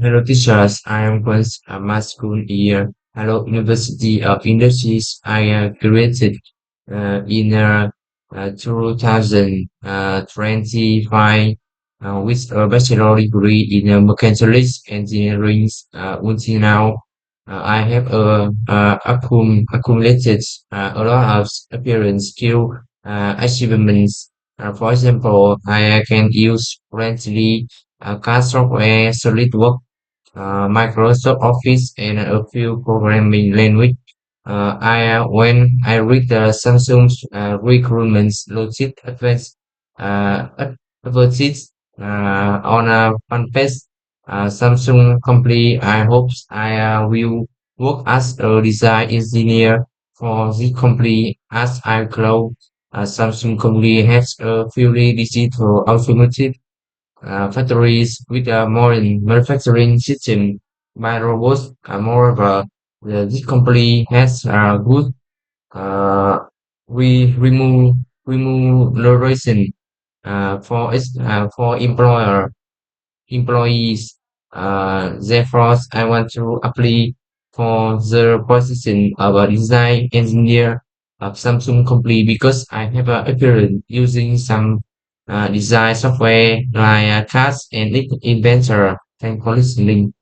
Hello, teachers. I am Quince, my school year. Hello, University of Industries. I graduated in 2025 with a bachelor degree in mechanical engineering. Until now, I have accumulated a lot of experience, skill, achievements. For example, I can use currently CAD software, SolidWorks, Microsoft Office, and a few programming language. When I read the Samsung's recruitment logic advanced advertised on a fanpage, Samsung company, I hope I will work as a design engineer for the company as I grow. Samsung company has a fully digital automotive factories with a modern manufacturing system by robots. Moreover, this company has good uh, remove remuneration for employees. Therefore, I want to apply for the position of a design engineer of Samsung company because I have a experience using some design software like CAD and Inventor. Thank you for listening.